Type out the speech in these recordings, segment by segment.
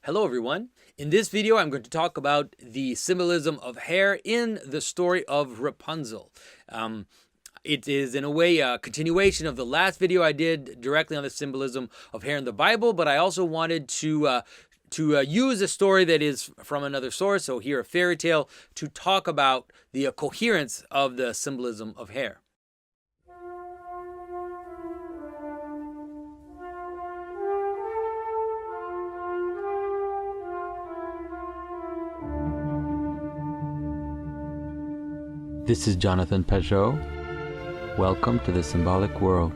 Hello everyone. In this video I'm going to talk about the symbolism of hair in the story of Rapunzel. It is in a way a continuation of the last video I did directly on the symbolism of hair in the Bible, but I also wanted to use a story that is from another source, so here a fairy tale, to talk about the coherence of the symbolism of hair. This is Jonathan Pageau. Welcome to the symbolic world.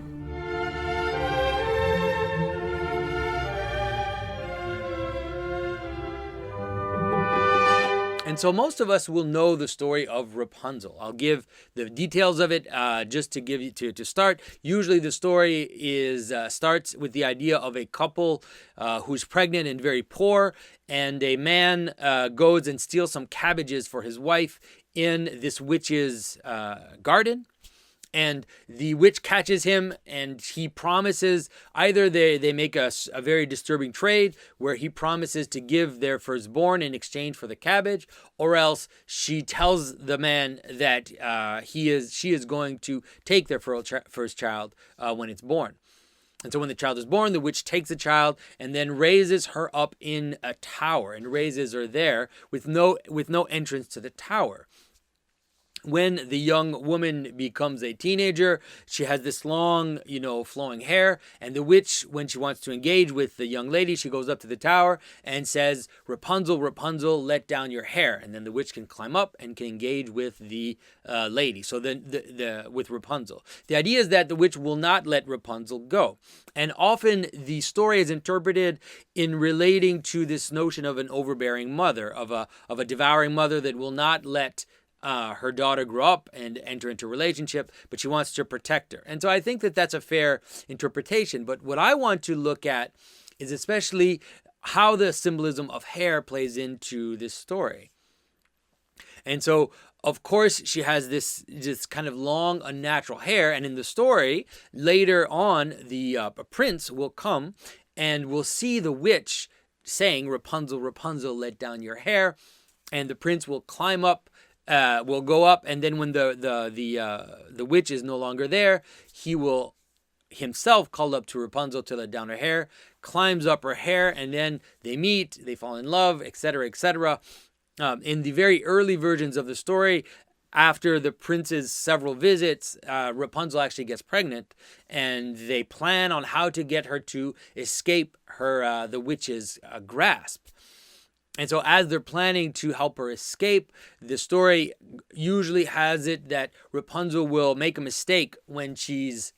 And so most of us will know the story of Rapunzel. I'll give the details of it just to give you to start. Usually the story is starts with the idea of a couple who's pregnant and very poor, and a man goes and steals some cabbages for his wife in this witch's garden. And the witch catches him, and he promises either they make a very disturbing trade where he promises to give their firstborn in exchange for the cabbage, or else she tells the man that she is going to take their first child when it's born. And so when the child is born, the witch takes the child and then raises her up in a tower and raises her there with no entrance to the tower. When the young woman becomes a teenager, she has this long, flowing hair. And the witch, when she wants to engage with the young lady, she goes up to the tower and says, "Rapunzel, Rapunzel, let down your hair." And then the witch can climb up and can engage with the lady. So then with Rapunzel. The idea is that the witch will not let Rapunzel go. And often the story is interpreted in relating to this notion of an overbearing mother, of a devouring mother that will not let her daughter grow up and enter into a relationship, but she wants to protect her. And so I think that that's a fair interpretation. But what I want to look at is especially how the symbolism of hair plays into this story. And so, of course, she has this kind of long, unnatural hair. And in the story, later on, the prince will come and will see the witch saying, "Rapunzel, Rapunzel, let down your hair." And the prince will climb up, will go up, and then when the witch is no longer there, he will himself call up to Rapunzel to let down her hair, climbs up her hair, and then they meet, they fall in love, etc., etc. In the very early versions of the story, after the prince's several visits, Rapunzel actually gets pregnant, and they plan on how to get her to escape the witch's grasp. And so as they're planning to help her escape, the story usually has it that Rapunzel will make a mistake when she's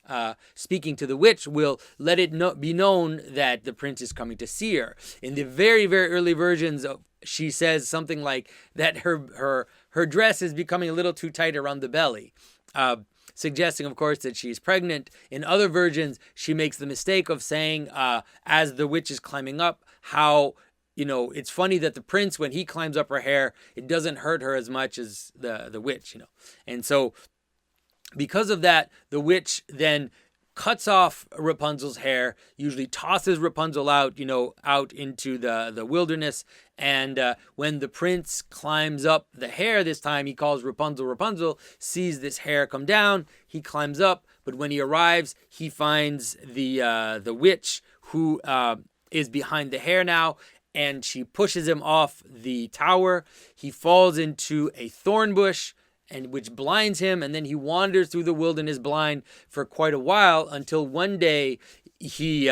speaking to the witch, will let it be known that the prince is coming to see her. In the very, very early versions, she says something like that her dress is becoming a little too tight around the belly, suggesting, of course, that she's pregnant. In other versions, she makes the mistake of saying, as the witch is climbing up, how it's funny that the prince, when he climbs up her hair, it doesn't hurt her as much as the witch, And so because of that, the witch then cuts off Rapunzel's hair, usually tosses Rapunzel out into the wilderness. And when the prince climbs up the hair this time, he calls Rapunzel, Rapunzel, sees this hair come down, he climbs up. But when he arrives, he finds the witch who is behind the hair now, and she pushes him off the tower. He falls into a thorn bush, which blinds him, and then he wanders through the wilderness blind for quite a while until one day he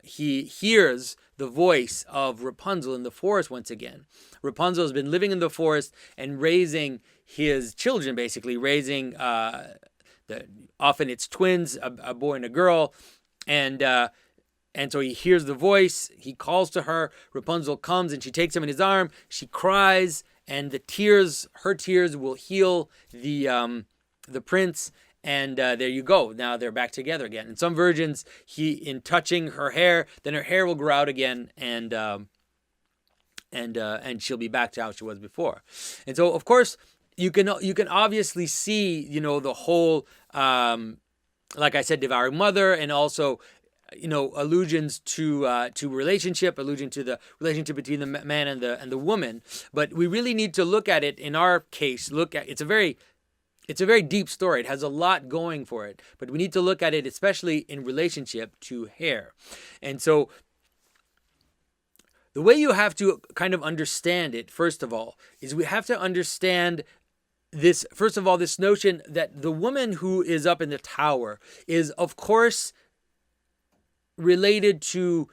hears the voice of Rapunzel in the forest once again. Rapunzel has been living in the forest and raising his children, basically raising often it's twins, a boy and a girl, and so he hears the voice, he calls to her, Rapunzel comes and she takes him in his arm, she cries, and her tears will heal the prince, and there you go. Now they're back together again. In some versions, in touching her hair, then her hair will grow out again, and she'll be back to how she was before. And so, of course, you can obviously see, the whole, like I said, devouring mother, and also allusions to relationship, allusion to the relationship between the man and the woman. But we really need to look at it. In our case, it's a very deep story. It has a lot going for it, but we need to look at it especially in relationship to hair. And so the way you have to kind of understand it, first of all, is we have to understand this, first of all, this notion that the woman who is up in the tower is, of course, related to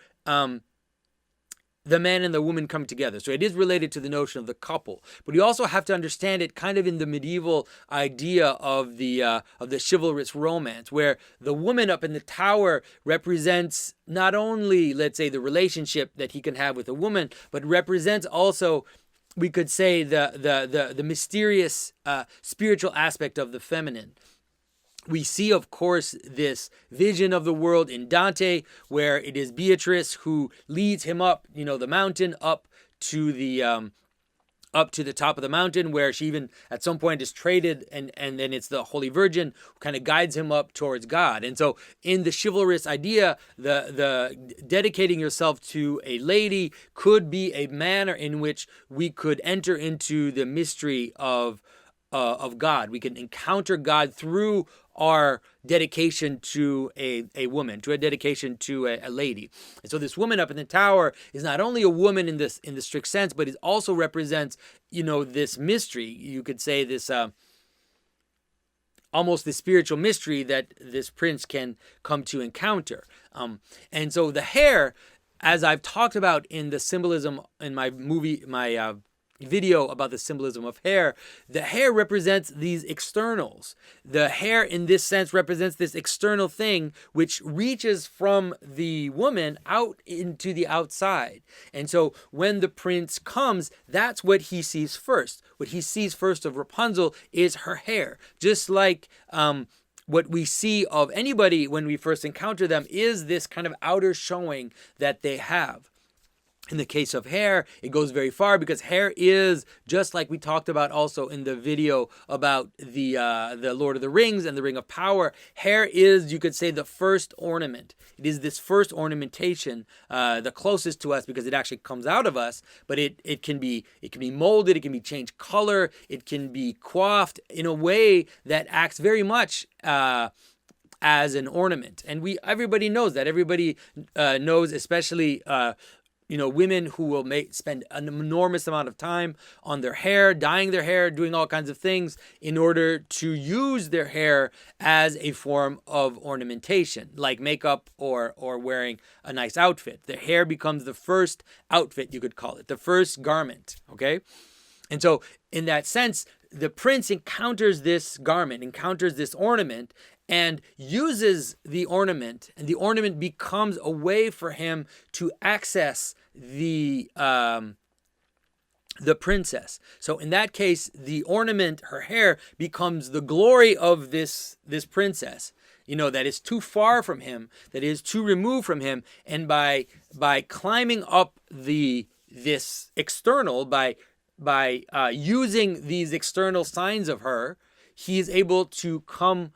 the man and the woman coming together. So it is related to the notion of the couple. But you also have to understand it kind of in the medieval idea of the chivalrous romance, where the woman up in the tower represents not only, let's say, the relationship that he can have with a woman, but represents also, we could say, the mysterious spiritual aspect of the feminine. We see, of course, this vision of the world in Dante, where it is Beatrice who leads him up, the mountain, up to the top of the mountain, where she even at some point is traded, and then it's the Holy Virgin who kind of guides him up towards God. And so in the chivalrous idea, the dedicating yourself to a lady could be a manner in which we could enter into the mystery of God. We can encounter God through our dedication to a woman, to a dedication to a lady. And so this woman up in the tower is not only a woman in the strict sense, but it also represents, this mystery. You could say this almost the spiritual mystery that this prince can come to encounter. And so the hair, as I've talked about in the symbolism in my video about the symbolism of hair, the hair represents these externals. The hair in this sense represents this external thing which reaches from the woman out into the outside. And so when the prince comes, that's what he sees first. What he sees first of Rapunzel is her hair. Just like what we see of anybody when we first encounter them is this kind of outer showing that they have. In the case of hair, it goes very far, because hair is, just like we talked about also in the video about the Lord of the Rings and the Ring of Power, hair is, you could say, the first ornament. It is this first ornamentation, the closest to us, because it actually comes out of us, but it can be molded, it can be changed color, it can be coiffed in a way that acts very much as an ornament. And everybody knows that. Everybody knows, especially women who will spend an enormous amount of time on their hair, dyeing their hair, doing all kinds of things in order to use their hair as a form of ornamentation, like makeup or wearing a nice outfit. The hair becomes the first outfit, you could call it, the first garment, okay? And so in that sense, the prince encounters this garment, encounters this ornament, and uses the ornament, and the ornament becomes a way for him to access the princess. So in that case, the ornament, her hair, becomes the glory of this princess, that is too far from him, that is too removed from him. And by climbing up this external, by using these external signs of her, he is able to come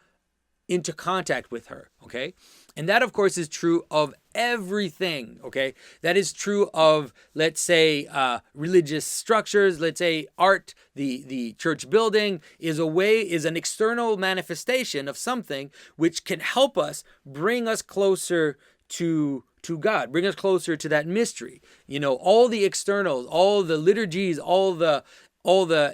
into contact with her, okay? And that, of course, is true of everything, okay? That is true of, let's say, religious structures. Let's say art, the church building is an external manifestation of something which can help us, bring us closer to God, bring us closer to that mystery. All the externals, all the liturgies, all the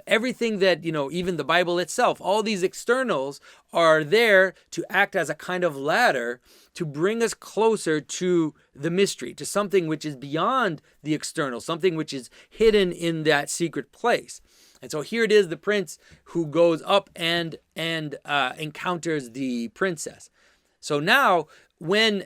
everything that, even the Bible itself, all these externals are there to act as a kind of ladder to bring us closer to the mystery, to something which is beyond the external, something which is hidden in that secret place. And so here it is, the prince who goes up and encounters the princess. So now when,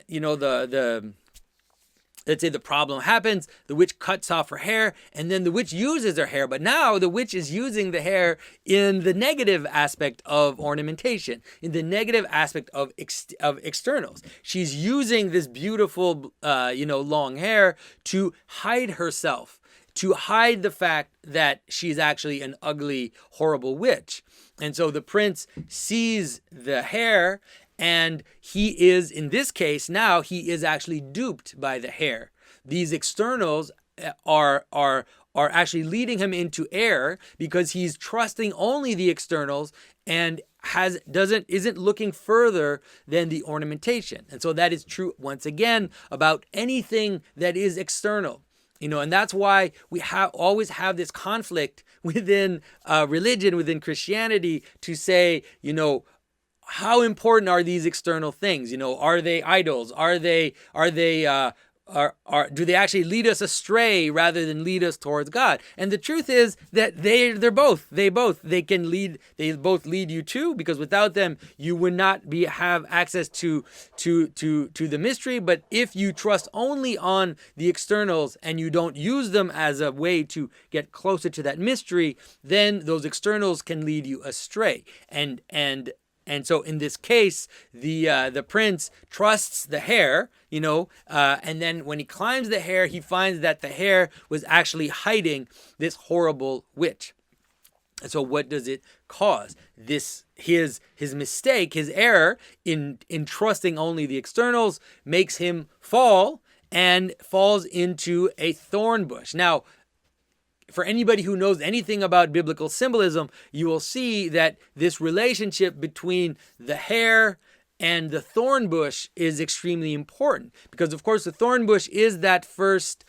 let's say the problem happens, the witch cuts off her hair, and then the witch uses her hair. But now the witch is using the hair in the negative aspect of ornamentation, in the negative aspect of externals. She's using this beautiful, long hair to hide herself, to hide the fact that she's actually an ugly, horrible witch. And so the prince sees the hair, And he is, in this case now, he is actually duped by the hair. These externals are actually leading him into error because he's trusting only the externals and isn't looking further than the ornamentation. And so that is true once again about anything that is external. And that's why we always have this conflict within religion, within Christianity, to say, how important are these external things? Are they idols? Do they actually lead us astray rather than lead us towards God? And the truth is that they both lead you to, because without them you would not have access to the mystery. But if you trust only on the externals and you don't use them as a way to get closer to that mystery, then those externals can lead you astray. And so in this case, the prince trusts the hair, and then when he climbs the hair, he finds that the hair was actually hiding this horrible witch. And so what does it cause? His mistake, his error in trusting only the externals makes him fall and falls into a thorn bush. Now, for anybody who knows anything about biblical symbolism, you will see that this relationship between the hair and the thorn bush is extremely important, because of course the thorn bush is that first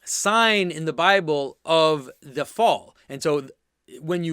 sign in the Bible of the fall. And so when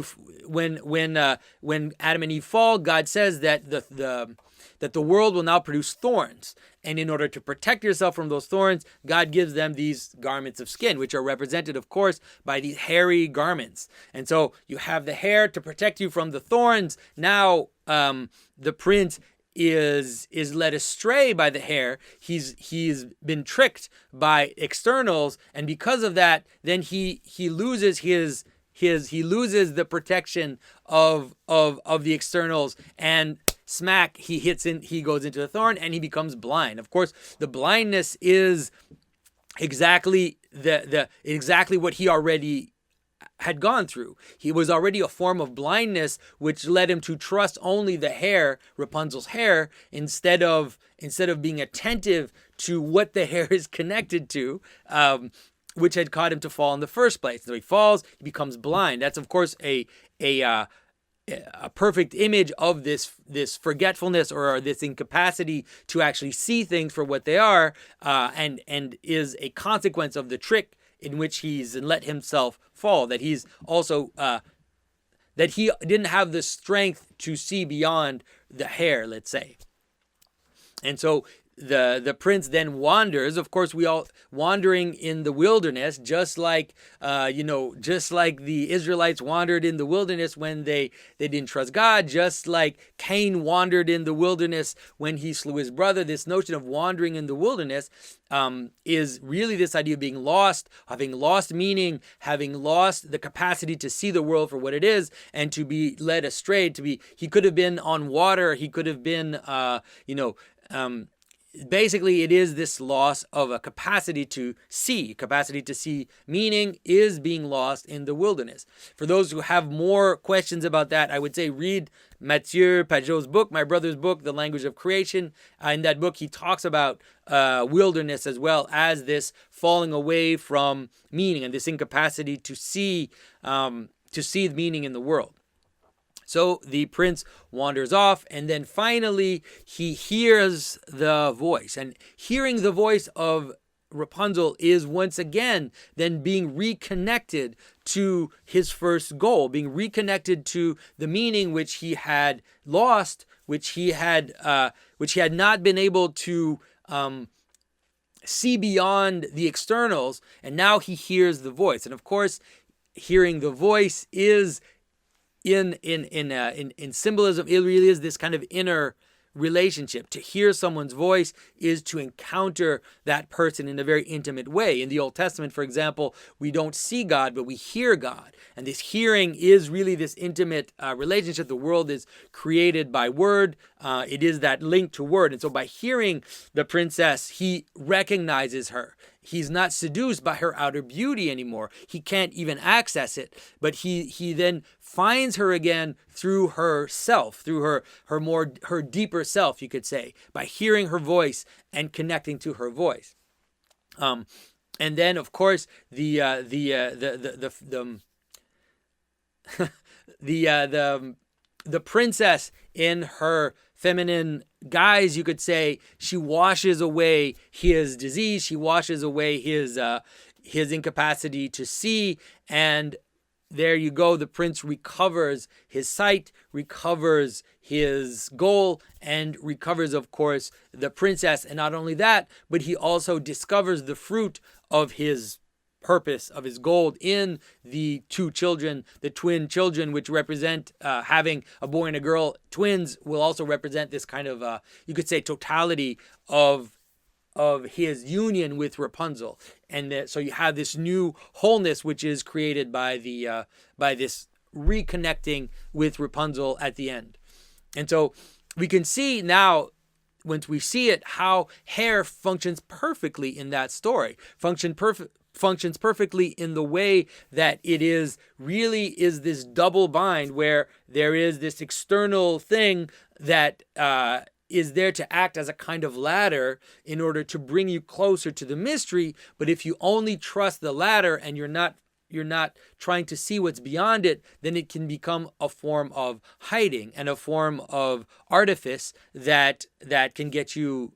Adam and Eve fall, God says that the world will now produce thorns. And in order to protect yourself from those thorns, God gives them these garments of skin, which are represented, of course, by these hairy garments. And so you have the hair to protect you from the thorns. Now the prince is led astray by the hair. He's been tricked by externals, and because of that, then he loses he loses the protection of the externals, and smack, he goes into the thorn and he becomes blind. Of course, the blindness is exactly exactly what he already had gone through. He was already a form of blindness, which led him to trust only the hair, Rapunzel's hair, instead of being attentive to what the hair is connected to, which had caused him to fall in the first place. So he falls, he becomes blind. That's of course a perfect image of this forgetfulness or this incapacity to actually see things for what they are, and is a consequence of the trick in which he's let himself fall. That he's also that he didn't have the strength to see beyond the hair, let's say. And so the prince then wanders. Of course, we all wandering in the wilderness, just like the Israelites wandered in the wilderness when they didn't trust God, just like Cain wandered in the wilderness when he slew his brother. This notion of wandering in the wilderness is really this idea of being lost, having lost meaning, having lost the capacity to see the world for what it is, and to be led astray. He could have been on water. He could have been, basically, it is this loss of a capacity to see. Capacity to see meaning is being lost in the wilderness. For those who have more questions about that, I would say read Mathieu Pageau's book, my brother's book, The Language of Creation. In that book, he talks about wilderness as well as this falling away from meaning and this incapacity to see meaning in the world. So the prince wanders off, and then finally he hears the voice. And hearing the voice of Rapunzel is once again then being reconnected to his first goal, being reconnected to the meaning which he had lost, which he had not been able to see beyond the externals. And now he hears the voice. And of course, hearing the voice is in symbolism, it really is this kind of inner relationship. To hear someone's voice is to encounter that person in a very intimate way. In the Old Testament, for example, we don't see God, but we hear God. And this hearing is really this intimate relationship. The world is created by word. It is that link to word. And so by hearing the princess, he recognizes her. he's not seduced by her outer beauty anymore. He can't even access it, but he then finds her again through herself, through her deeper self, you could say, by hearing her voice and connecting to her voice. And then, of course, the princess in her feminine guise, you could say, she washes away his disease. She washes away his incapacity to see, and there you go. The prince recovers his sight, recovers his goal, and recovers, of course, the princess. And not only that, but he also discovers the fruit of his purpose, of his goal, in the two children, the twin children, which represent having a boy and a girl. Twins will also represent this kind of, you could say, totality of his union with Rapunzel. And so you have this new wholeness, which is created by this reconnecting with Rapunzel at the end. And so we can see now, once we see it, how hair functions perfectly in that story. Functions perfectly in the way that it really is this double bind, where there is this external thing that is there to act as a kind of ladder in order to bring you closer to the mystery. But if you only trust the ladder and you're not trying to see what's beyond it, then it can become a form of hiding and a form of artifice that can get you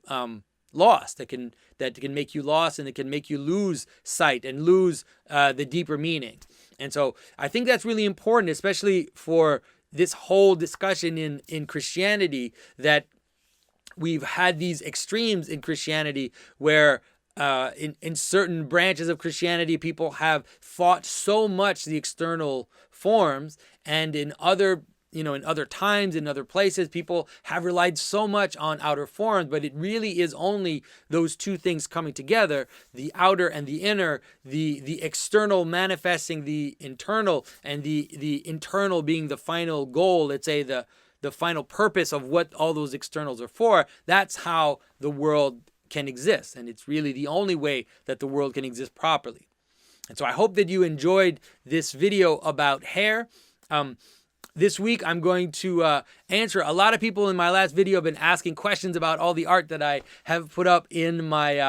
lost, that can make you lost, and it can make you lose sight and lose the deeper meaning. And so I think that's really important, especially for this whole discussion in Christianity, that we've had these extremes in Christianity where in certain branches of Christianity, people have fought so much the external forms, and in other times, in other places, people have relied so much on outer forms. But it really is only those two things coming together, the outer and the inner, the external manifesting the internal, and the internal being the final goal, let's say the final purpose of what all those externals are for. That's how the world can exist. And it's really the only way that the world can exist properly. And so I hope that you enjoyed this video about hair. This week, I'm going to answer. A lot of people in my last video have been asking questions about all the art that I have put up in my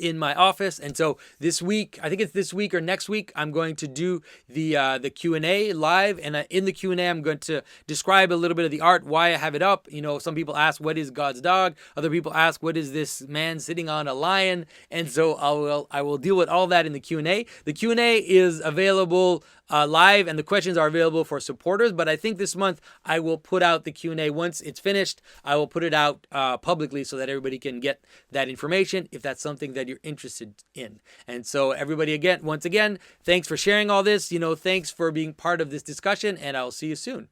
office. And so this week, I think it's this week or next week, I'm going to do the Q&A live. And in the Q&A, I'm going to describe a little bit of the art, why I have it up. Some people ask, what is God's dog? Other people ask, what is this man sitting on a lion? And so I will deal with all that in the Q&A. The Q&A is available live, and the questions are available for supporters. But I think this month I will put out the Q&A once it's finished. I will put it out publicly so that everybody can get that information if that's something that you're interested in. And so everybody, once again, thanks for sharing all this. Thanks for being part of this discussion, and I'll see you soon.